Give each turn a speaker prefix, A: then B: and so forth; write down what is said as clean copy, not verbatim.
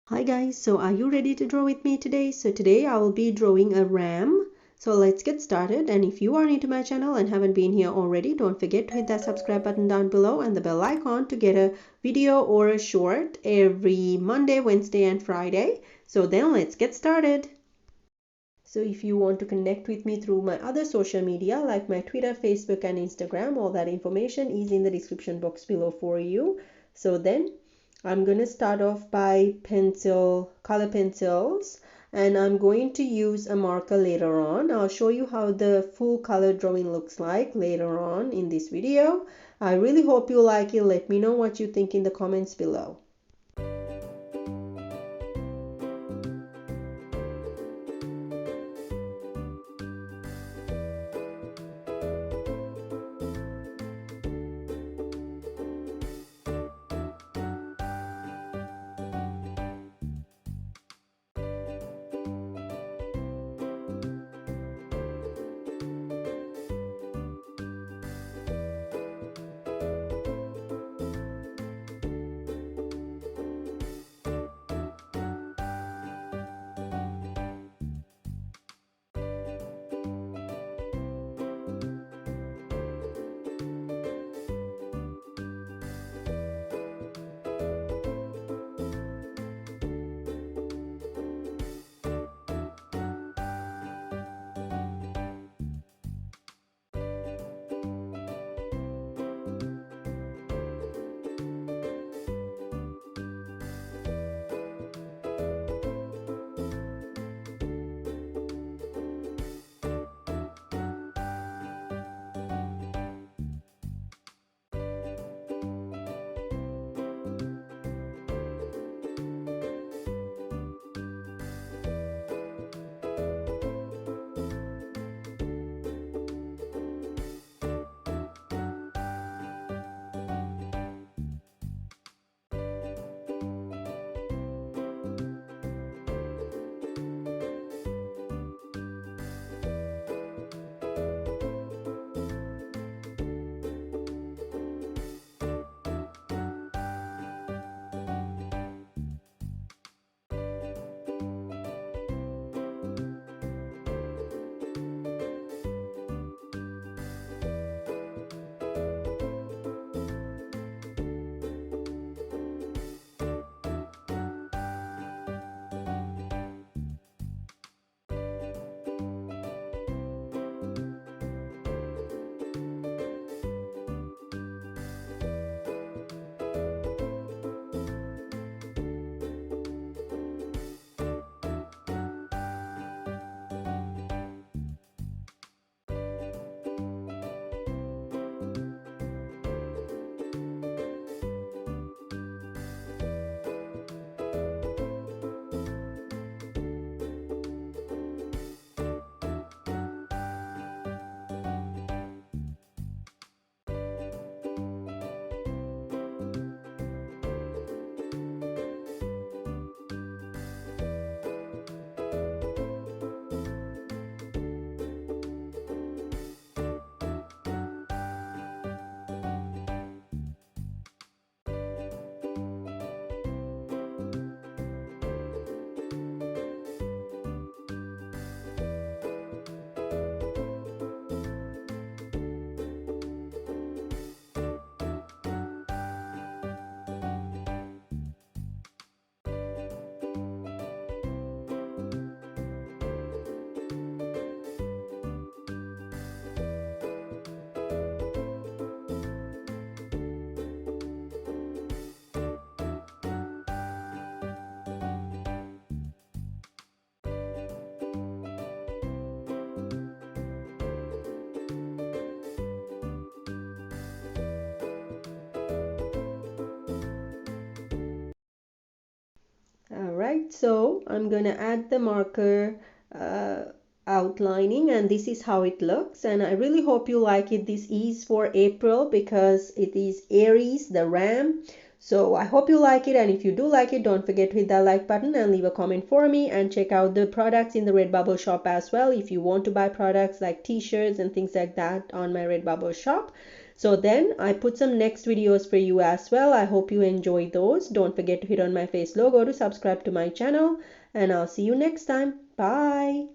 A: Hi guys, so are you ready to draw with me today? So today I will be drawing a ram. So let's get started, and if you are new to my channel and haven't been here already, don't forget to hit that subscribe button down below and the bell icon to get a video or a short every Monday, Wednesday and Friday. So then let's get started. So if you want to connect with me through my other social media like my Twitter, Facebook and Instagram, all that information is in the description box below for you. So then I'm going to start off by color pencils, and I'm going to use a marker later on. I'll show you how the full color drawing looks like later on in this video. I really hope you like it. Let me know what you think in the comments below. Alright, so I'm gonna add the marker outlining, and this is how it looks, and I really hope you like it. This is for April because it is Aries, the ram. So I hope you like it, and if you do like it, don't forget to hit that like button and leave a comment for me, and check out the products in the Redbubble shop as well if you want to buy products like t-shirts and things like that on my Redbubble shop. So then I put some next videos for you as well. I hope you enjoy those. Don't forget to hit on my face logo to subscribe to my channel, and I'll see you next time. Bye.